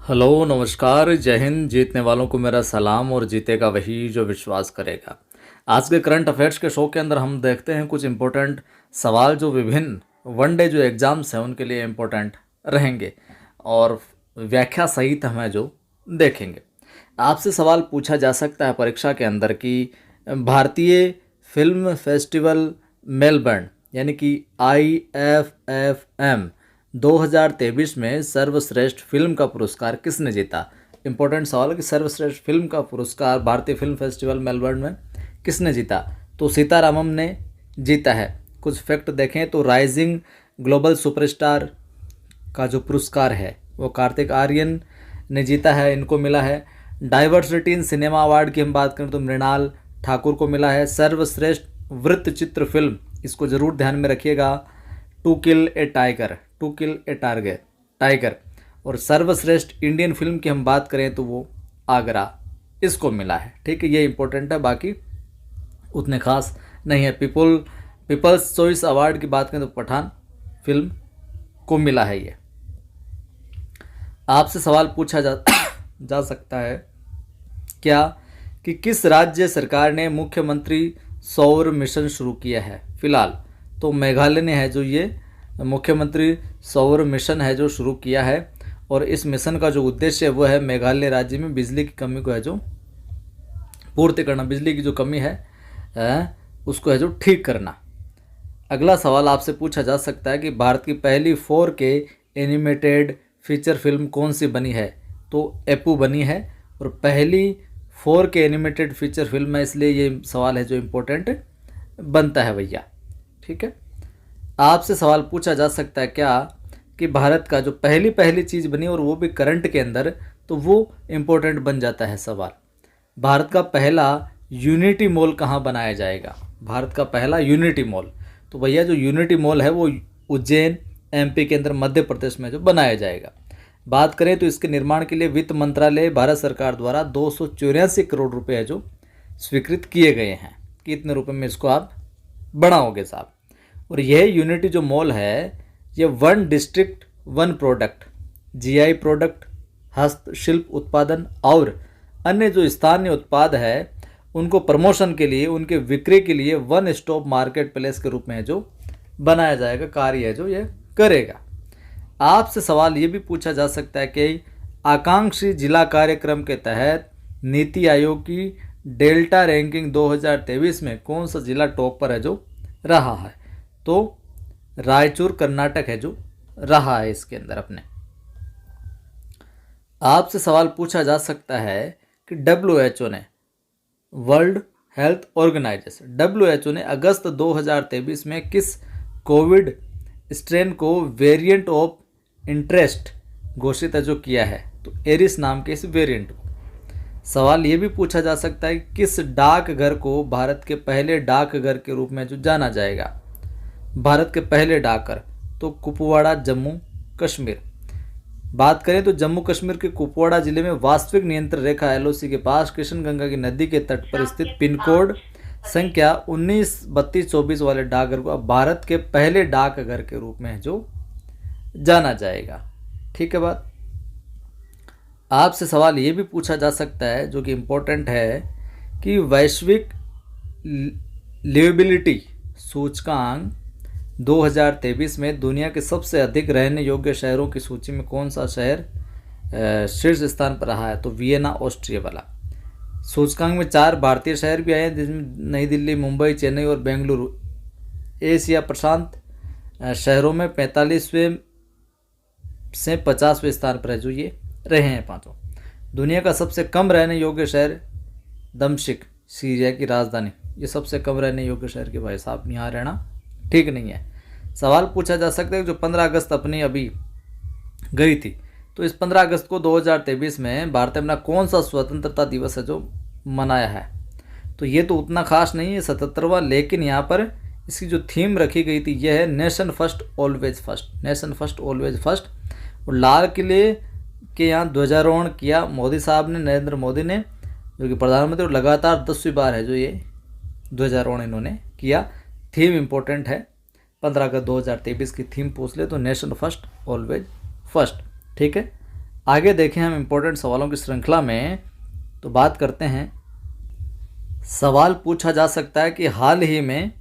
Hello नमस्कार जय हिंद। जीतने वालों को मेरा सलाम और जीतेगा वही जो विश्वास करेगा। आज के करंट अफेयर्स के शो के अंदर हम देखते हैं कुछ इम्पोर्टेंट सवाल जो विभिन्न वनडे जो एग्ज़ाम्स हैं उनके लिए इम्पोर्टेंट रहेंगे और व्याख्या सहित हमें जो देखेंगे। आपसे सवाल पूछा जा सकता है परीक्षा के अंदर कि भारतीय फिल्म फेस्टिवल मेलबर्न यानी कि IFFM 2023 में सर्वश्रेष्ठ फिल्म का पुरस्कार किसने जीता। इंपॉर्टेंट सवाल है कि सर्वश्रेष्ठ फिल्म का पुरस्कार भारतीय फिल्म फेस्टिवल मेलबर्न में किसने जीता। तो सीतारामम ने जीता है। कुछ फैक्ट देखें तो राइजिंग ग्लोबल सुपरस्टार का जो पुरस्कार है वो कार्तिक आर्यन ने जीता है, इनको मिला है। डाइवर्सिटी इन सिनेमा अवार्ड की हम बात करें तो मृणाल ठाकुर को मिला है। सर्वश्रेष्ठ वृत्त चित्र फिल्म, इसको ज़रूर ध्यान में रखिएगा, टू किल ए टाइगर। और सर्वश्रेष्ठ इंडियन फिल्म की हम बात करें तो वो आगरा, इसको मिला है। ठीक है, ये इंपॉर्टेंट है, बाकी उतने खास नहीं है। पीपल्स चॉइस अवार्ड की बात करें तो पठान फिल्म को मिला है। ये आपसे सवाल पूछा जा सकता है क्या कि किस राज्य सरकार ने मुख्यमंत्री सौर मिशन शुरू किया है। फिलहाल तो मेघालय ने है जो ये मुख्यमंत्री सौर मिशन है जो शुरू किया है, और इस मिशन का जो उद्देश्य है वो है मेघालय राज्य में बिजली की कमी को है जो पूर्ति करना, बिजली की जो कमी है उसको है जो ठीक करना। अगला सवाल आपसे पूछा जा सकता है कि भारत की पहली 4K एनिमेटेड फीचर फिल्म कौन सी बनी है। तो एपू बनी है और पहली 4K एनिमेटेड फीचर फिल्म है, इसलिए ये सवाल है जो इम्पोर्टेंट बनता है भैया। ठीक है, आपसे सवाल पूछा जा सकता है क्या कि भारत का जो पहली चीज़ बनी और वो भी करंट के अंदर, तो वो इम्पोर्टेंट बन जाता है सवाल। भारत का पहला यूनिटी मॉल कहाँ बनाया जाएगा। भारत का पहला यूनिटी मॉल, तो भैया जो यूनिटी मॉल है वो उज्जैन MP के अंदर मध्य प्रदेश में जो बनाया जाएगा। बात करें तो इसके निर्माण के लिए वित्त मंत्रालय भारत सरकार द्वारा 284 करोड़ रुपए जो स्वीकृत किए गए हैं। कितने रुपए में इसको आप बनाओगे साहब। और यह यूनिटी जो मॉल है ये 1 डिस्ट्रिक्ट 1 प्रोडक्ट, GI प्रोडक्ट, हस्तशिल्प उत्पादन और अन्य जो स्थानीय उत्पाद है उनको प्रमोशन के लिए, उनके विक्रय के लिए 1 स्टॉप मार्केट प्लेस के रूप में जो बनाया जाएगा, कार्य है जो ये करेगा। आपसे सवाल ये भी पूछा जा सकता है कि आकांक्षी जिला कार्यक्रम के तहत नीति आयोग की डेल्टा रैंकिंग 2023 में कौन सा जिला टॉप पर है जो रहा है। तो रायचूर कर्नाटक है जो रहा है इसके अंदर अपने। आपसे सवाल पूछा जा सकता है कि WHO ने, वर्ल्ड हेल्थ ऑर्गेनाइजेशन WHO ने अगस्त 2023 में किस कोविड स्ट्रेन को वेरिएंट ऑफ इंटरेस्ट घोषित है जो किया है। तो एरिस नाम के इस वेरिएंट को। सवाल ये भी पूछा जा सकता है किस डाकघर को भारत के पहले डाकघर के रूप में जो जाना जाएगा। भारत के पहले डाकघर तो कुपवाड़ा जम्मू कश्मीर। बात करें तो जम्मू कश्मीर के कुपवाड़ा जिले में वास्तविक नियंत्रण रेखा LOC के पास कृष्ण गंगा की नदी के तट पर स्थित पिन कोड संख्या 193224 वाले डाकघर को अब भारत के पहले डाकघर के रूप में जो जाना जाएगा। ठीक है बात। आपसे सवाल ये भी पूछा जा सकता है जो कि इम्पोर्टेंट है कि वैश्विक लिवेबिलिटी सूचकांक 2023 में दुनिया के सबसे अधिक रहने योग्य शहरों की सूची में कौन सा शहर शीर्ष स्थान पर रहा है। तो वियना ऑस्ट्रिया वाला। सूचकांक में 4 भारतीय शहर भी आए हैं जिसमें नई दिल्ली, मुंबई, चेन्नई और बेंगलुरु एशिया प्रशांत शहरों में 45वें से 50वें स्थान पर है जो ये रहे हैं पांचों। दुनिया का सबसे कम रहने योग्य शहर दमिश्क, सीरिया की राजधानी, ये सबसे कम रहने योग्य शहर के भाई साहब यहाँ रहना ठीक नहीं है। सवाल पूछा जा सकता है जो 15 अगस्त अपनी अभी गई थी, तो इस 15 अगस्त को 2023 में भारत में अपना कौन सा स्वतंत्रता दिवस है जो मनाया है। तो ये तो उतना खास नहीं है 77वां, लेकिन यहाँ पर इसकी जो थीम रखी गई थी यह है nation first always first, nation first always first. और लाल किले के यहाँ ध्वजारोहण किया मोदी साहब ने, नरेंद्र मोदी ने, जो कि प्रधानमंत्री, और लगातार 10वीं बार है जो ये ध्वजारोहण इन्होंने किया। थीम इम्पोर्टेंट है, 15 अगस्त 2023 की थीम पूछ ले तो नेशन फर्स्ट ऑलवेज फर्स्ट। ठीक है, आगे देखें हम इम्पोर्टेंट सवालों की श्रृंखला में, तो बात करते हैं। सवाल पूछा जा सकता है कि हाल ही में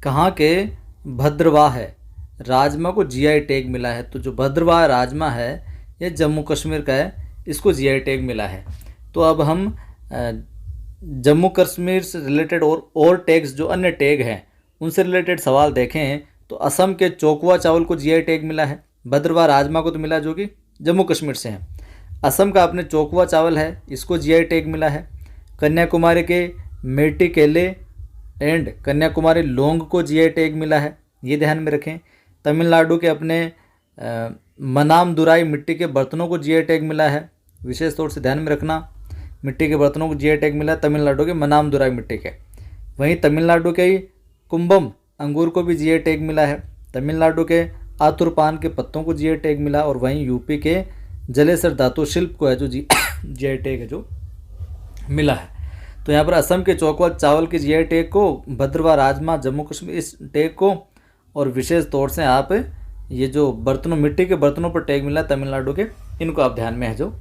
कहाँ के भद्रवाह है राजमा को जीआई टैग मिला है। तो जो भद्रवाह राजमा है ये जम्मू कश्मीर का है, इसको जीआई टैग मिला है। तो अब हम जम्मू कश्मीर से रिलेटेड और टैग्स जो अन्य टैग हैं उनसे रिलेटेड सवाल देखें तो असम के चोकवा चावल को जीआई टैग मिला है, भद्रवाह राजमा को तो मिला जो कि जम्मू कश्मीर से है। असम का अपने चोकवा चावल है, इसको जीआई टैग मिला है। कन्याकुमारी के मेटी केले एंड कन्याकुमारी लौंग को जीआई टैग मिला है, ये ध्यान में रखें। तमिलनाडु के अपने मनामदुराई मिट्टी के बर्तनों को जीआई टैग मिला है, विशेष तौर से ध्यान में रखना। मिट्टी के बर्तनों को जीआई टैग मिला तमिलनाडु के मनामदुराई मिट्टी के। वहीं तमिलनाडु के ही कुंभम अंगूर को भी जीआई टैग मिला है। तमिलनाडु के आतुर पान के पत्तों को जीआई टैग मिला। और वहीं यूपी के जलेसर धातु शिल्प को है जो जीआई टैग है जो मिला है। तो यहाँ पर असम के चौकवा चावल के जीआई टैग को, भद्रवाह राजमा जम्मू कश्मीर इस टैग को, और विशेष तौर से आप ये जो बर्तनों मिट्टी के बर्तनों पर टैग मिला तमिलनाडु के, इनको आप ध्यान में है जो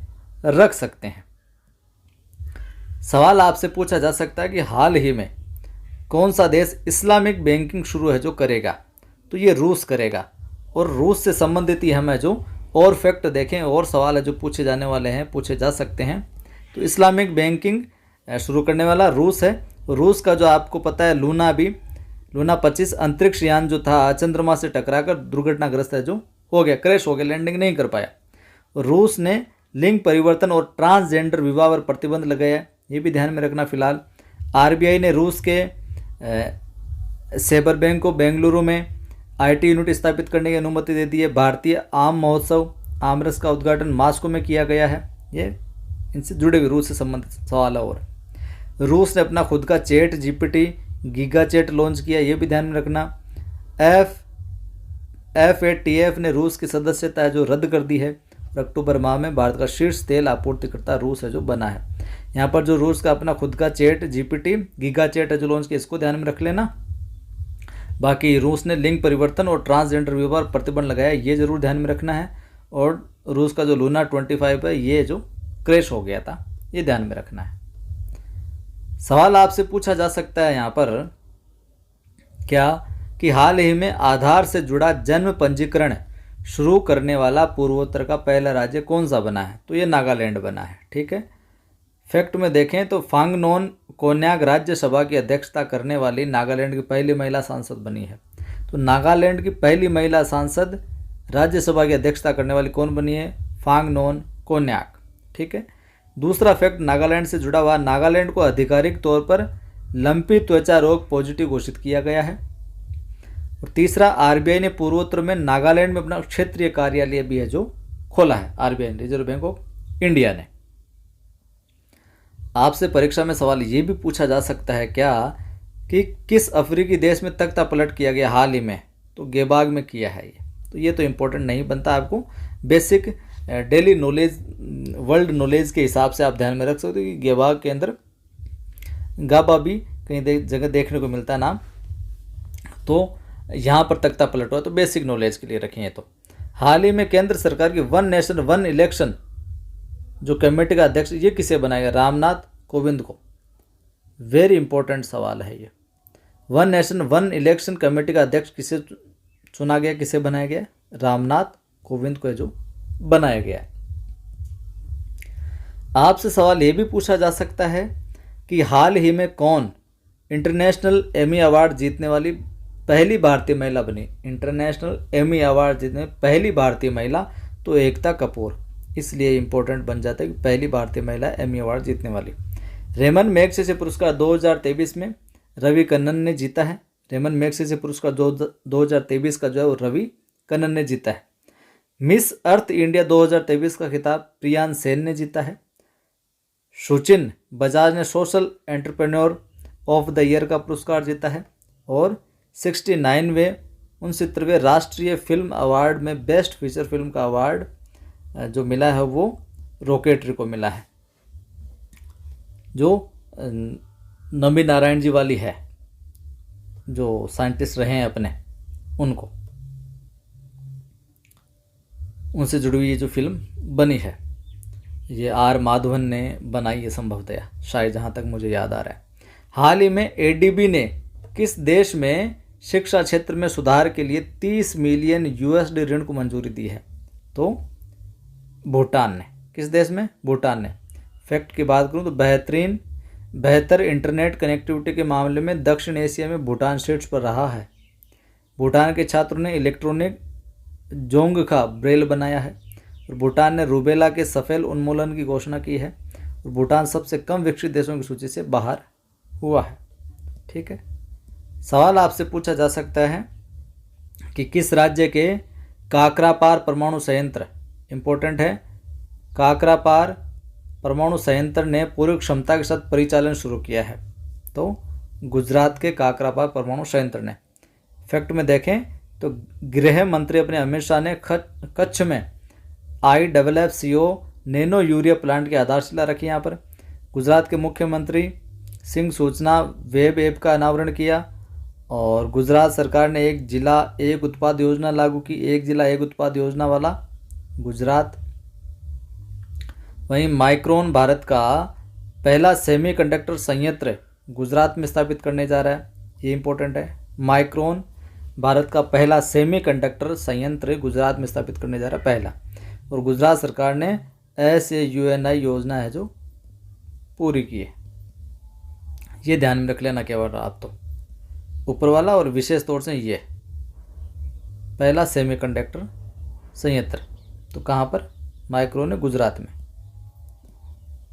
रख सकते हैं। सवाल आपसे पूछा जा सकता है कि हाल ही में कौन सा देश इस्लामिक बैंकिंग शुरू है जो करेगा। तो ये रूस करेगा। और रूस से संबंधित ही हमें जो और फैक्ट देखें और सवाल है जो पूछे जाने वाले हैं, पूछे जा सकते हैं। तो इस्लामिक बैंकिंग शुरू करने वाला रूस है। रूस का जो आपको पता है लूना 25 अंतरिक्ष यान जो था चंद्रमा से टकराकर दुर्घटनाग्रस्त है जो हो गया, क्रैश हो गया, लैंडिंग नहीं कर पाया। रूस ने लिंग परिवर्तन और ट्रांसजेंडर विवाह पर प्रतिबंध लगाया है, ये भी ध्यान में रखना। फिलहाल आरबीआई ने रूस के सेबर बैंक को बेंगलुरु में आईटी यूनिट स्थापित करने की अनुमति दे दी है। भारतीय आम महोत्सव आमरस का उद्घाटन मास्को में किया गया है। ये इनसे जुड़े हुए रूस से संबंधित सवाल है। और रूस ने अपना खुद का chat GPT giga chad launch किया, ये भी ध्यान में रखना। FATF ने रूस की सदस्यता जो रद्द कर दी है। और अक्टूबर माह में भारत का शीर्ष तेल आपूर्तिकर्ता रूस है जो बना है। यहाँ पर जो रूस का अपना खुद का चैट जीपीटी गीगा चैट है जो लॉन्च किया, इसको ध्यान में रख लेना। बाकी रूस ने लिंग परिवर्तन और ट्रांसजेंडर विवाह पर प्रतिबंध लगाया, ये जरूर ध्यान में रखना है। और रूस का जो लूना 25 है ये जो क्रैश हो गया था, ये ध्यान में रखना है। सवाल आपसे पूछा जा सकता है यहाँ पर क्या कि हाल ही में आधार से जुड़ा जन्म पंजीकरण शुरू करने वाला पूर्वोत्तर का पहला राज्य कौन सा बना है। तो ये नागालैंड बना है। ठीक है, फैक्ट में देखें तो फांगनोन कोन्याक राज्यसभा की अध्यक्षता करने वाली नागालैंड की पहली महिला सांसद बनी है। तो नागालैंड की पहली महिला सांसद राज्यसभा की अध्यक्षता करने वाली कौन बनी है, फांगनोन कोन्याक। ठीक है, दूसरा फैक्ट नागालैंड से जुड़ा हुआ, नागालैंड को आधिकारिक तौर पर लंपी त्वचा रोग पॉजिटिव घोषित किया गया है। और तीसरा, आरबीआई ने पूर्वोत्तर में नागालैंड में अपना क्षेत्रीय कार्यालय भी है जो खोला है, RBI reserve bank of India ने। आपसे परीक्षा में सवाल ये भी पूछा जा सकता है क्या कि किस अफ्रीकी देश में तख्ता पलट किया गया हाल ही में। तो गेबाग में किया है ये। तो ये तो इंपॉर्टेंट नहीं बनता, आपको basic daily knowledge world knowledge के हिसाब से आप ध्यान में रख सकते हो कि गेबाग के अंदर गाबा भी कहीं जगह देखने को मिलता है नाम। तो यहाँ पर तख्ता पलट हुआ, तो बेसिक नॉलेज के लिए रखें। तो हाल ही में केंद्र सरकार की वन नेशन वन इलेक्शन जो कमेटी का अध्यक्ष, ये किसे बनाएगा, रामनाथ कोविंद को। वेरी इंपॉर्टेंट सवाल है ये। One nation one election committee का अध्यक्ष किसे चुना गया, किसे बनाया गया, रामनाथ कोविंद को जो बनाया गया। आपसे सवाल ये भी पूछा जा सकता है कि हाल ही में कौन इंटरनेशनल एमी अवार्ड जीतने वाली पहली भारतीय महिला बनी। इंटरनेशनल एमी अवार्ड जीतने पहली भारतीय महिला, तो एकता कपूर। इसलिए इंपॉर्टेंट बन जाता है कि पहली भारतीय महिला एमी अवार्ड जीतने वाली। रेमन मैग्सेसे पुरस्कार 2023 में रवि कन्नन ने जीता है। रेमन मैग्सेसे पुरस्कार 2023 का जो है वो रवि कन्नन ने जीता है। मिस अर्थ इंडिया 2023 का खिताब प्रियान सेन ने जीता है। सुचिन बजाज ने social entrepreneur of the year का पुरस्कार जीता है। और 69वें राष्ट्रीय फिल्म अवार्ड में बेस्ट फीचर फिल्म का अवार्ड जो मिला है वो रॉकेटरी को मिला है, जो नबी नारायण जी वाली है, जो साइंटिस्ट रहे हैं अपने, उनको उनसे जुड़ी हुई ये जो फिल्म बनी है। ये आर माधवन ने बनाई है संभवतया, शायद जहाँ तक मुझे याद आ रहा है। हाल ही में एडीबी ने किस देश में शिक्षा क्षेत्र में सुधार के लिए 30 मिलियन यूएसडी ऋण को मंजूरी दी है? तो भूटान ने। किस देश में? भूटान ने। फैक्ट की बात करूं तो बेहतर इंटरनेट कनेक्टिविटी के मामले में दक्षिण एशिया में भूटान शीर्ष पर रहा है। भूटान के छात्रों ने इलेक्ट्रॉनिक जोंगखा ब्रेल बनाया है और भूटान ने रूबेला के सफल उन्मूलन की घोषणा की है और भूटान सबसे कम विकसित देशों की सूची से बाहर हुआ है। ठीक है। सवाल आपसे पूछा जा सकता है कि किस राज्य के काकरापार परमाणु संयंत्र, इंपॉर्टेंट है, काकरापार परमाणु संयंत्र ने पूरी क्षमता के साथ परिचालन शुरू किया है? तो गुजरात के काकरापार परमाणु संयंत्र ने। फैक्ट में देखें तो गृह मंत्री अपने अमित शाह ने कच्छ में IFFCO नैनो यूरिया प्लांट की आधारशिला रखी। यहाँ पर गुजरात के मुख्यमंत्री सिंह सूचना वेब ऐप का अनावरण किया और गुजरात सरकार ने एक जिला एक उत्पाद योजना लागू की। एक जिला एक उत्पाद योजना वाला गुजरात। वहीं माइक्रोन भारत का पहला सेमीकंडक्टर संयंत्र गुजरात में स्थापित करने जा रहा है, ये इंपॉर्टेंट है। माइक्रोन भारत का पहला सेमीकंडक्टर संयंत्र गुजरात में स्थापित करने जा रहा है, पहला। और गुजरात सरकार ने SAUNI योजना है जो पूरी की है। ये ध्यान में रख लेना केवल आप तो, ऊपर वाला और विशेष तौर से ये पहला सेमीकंडक्टर संयंत्र तो कहाँ पर? माइक्रोन गुजरात में।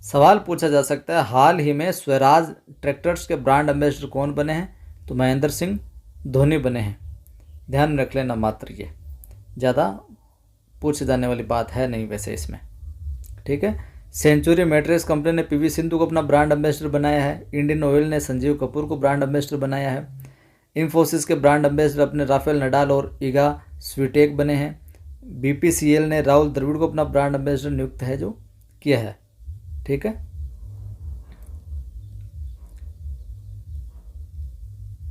सवाल पूछा जा सकता है हाल ही में स्वराज ट्रैक्टर्स के ब्रांड एम्बेसडर कौन बने हैं? तो महेंद्र सिंह धोनी बने हैं। ध्यान में रख लेना मात्र, ये ज़्यादा पूछे जाने वाली बात है नहीं वैसे इसमें। ठीक है। सेंचुरी मैट्रेस कंपनी ने PV सिंधु को अपना ब्रांड एम्बेसडर बनाया है। इंडियन ऑयल ने संजीव कपूर को ब्रांड एम्बेसडर बनाया है। इन्फोसिस के ब्रांड एम्बेसडर अपने राफेल नडाल और ईगा स्वीटेक बने हैं। BPCL ने राहुल द्रविड़ को अपना ब्रांड एम्बेसडर नियुक्त है जो किया है। ठीक है।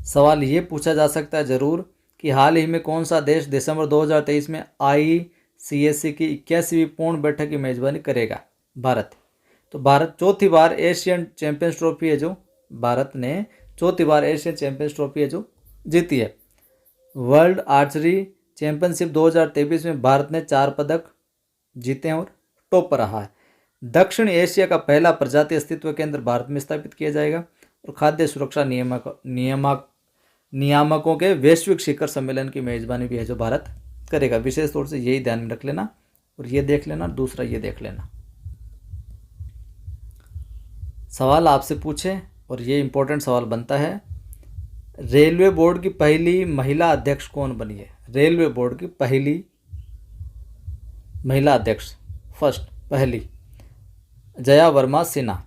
सवाल ये पूछा जा सकता है जरूर कि हाल ही में कौन सा देश दिसंबर 2023 में ICSC की 81वीं पूर्ण बैठक की मेजबानी करेगा? भारत। तो भारत चौथी बार एशियन चैंपियंस ट्रॉफी है जो भारत ने चौथी बार एशियन चैंपियंस ट्रॉफी है जो जीती है। वर्ल्ड आर्चरी चैंपियनशिप 2023 में भारत ने 4 पदक जीते हैं और टॉप पर रहा है। दक्षिण एशिया का पहला प्रजाति अस्तित्व केंद्र भारत में स्थापित किया जाएगा और खाद्य सुरक्षा नियामकों के वैश्विक शिखर सम्मेलन की मेजबानी भी है जो भारत करेगा। विशेष तौर से यही ध्यान में रख लेना और ये देख लेना, दूसरा ये देख लेना। सवाल आपसे पूछे और ये इंपॉर्टेंट सवाल बनता है, रेलवे बोर्ड की पहली महिला अध्यक्ष कौन बनी है? रेलवे बोर्ड की पहली महिला अध्यक्ष, फर्स्ट पहली, जया वर्मा सिन्हा।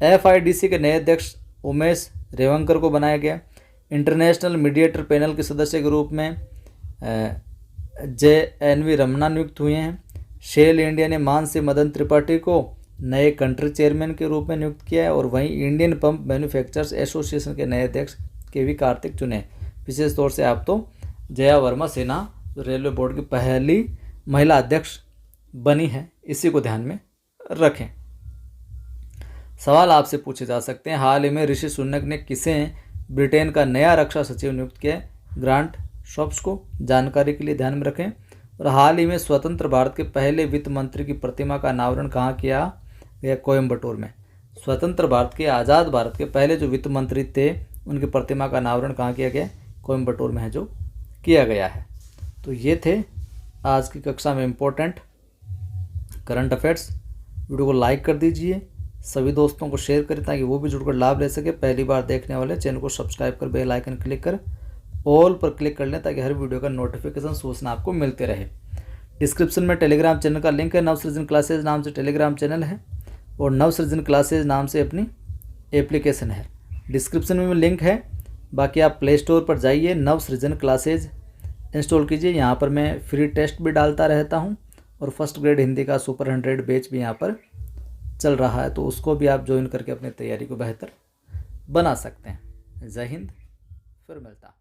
FIDC के नए अध्यक्ष उमेश रेवंकर को बनाया गया। इंटरनेशनल मीडिएटर पैनल के सदस्य के रूप में JNV रमना नियुक्त हुए हैं। शेल इंडिया ने मानसी मदन त्रिपाठी को नए कंट्री चेयरमैन के रूप में नियुक्त किया है और वहीं इंडियन पंप मैन्युफैक्चरर्स एसोसिएशन के नए अध्यक्ष KV कार्तिक चुने। विशेष तौर से आप तो जया वर्मा सिन्हा जो रेलवे बोर्ड की पहली महिला अध्यक्ष बनी है, इसी को ध्यान में रखें। सवाल आपसे पूछे जा सकते हैं, हाल ही में ऋषि सुनक ने किसे ब्रिटेन का नया रक्षा सचिव नियुक्त किया? ग्रांट शॉप्स को। जानकारी के लिए ध्यान में रखें। और हाल ही में स्वतंत्र भारत के पहले वित्त मंत्री की प्रतिमा का अनावरण कहाँ किया गया? कोयम्बटूर में। स्वतंत्र भारत के, आज़ाद भारत के पहले जो वित्त मंत्री थे उनकी प्रतिमा का अनावरण कहाँ किया गया? कोयम्बटूर में है जो किया गया है। तो ये थे आज की कक्षा में इम्पोर्टेंट करंट अफेयर्स। वीडियो को लाइक कर दीजिए, सभी दोस्तों को शेयर करें ताकि वो भी जुड़कर लाभ ले सके। पहली बार देखने वाले चैनल को सब्सक्राइब कर बेल आइकन क्लिक कर ऑल पर क्लिक कर लें ताकि हर वीडियो का नोटिफिकेशन सूचना आपको मिलते रहे। डिस्क्रिप्शन में टेलीग्राम चैनल का लिंक है, नवसृजन क्लासेज नाम से टेलीग्राम चैनल है और नवसृजन क्लासेज नाम से अपनी एप्लीकेशन है। डिस्क्रिप्शन में लिंक है। बाकी आप प्ले स्टोर पर जाइए, नवसृजन क्लासेज इंस्टॉल कीजिए। यहाँ पर मैं फ्री टेस्ट भी डालता रहता हूँ और फर्स्ट ग्रेड हिंदी का सुपर 100 बैच भी यहाँ पर चल रहा है, तो उसको भी आप ज्वाइन करके अपनी तैयारी को बेहतर बना सकते हैं। जय हिंद, फिर मिलता।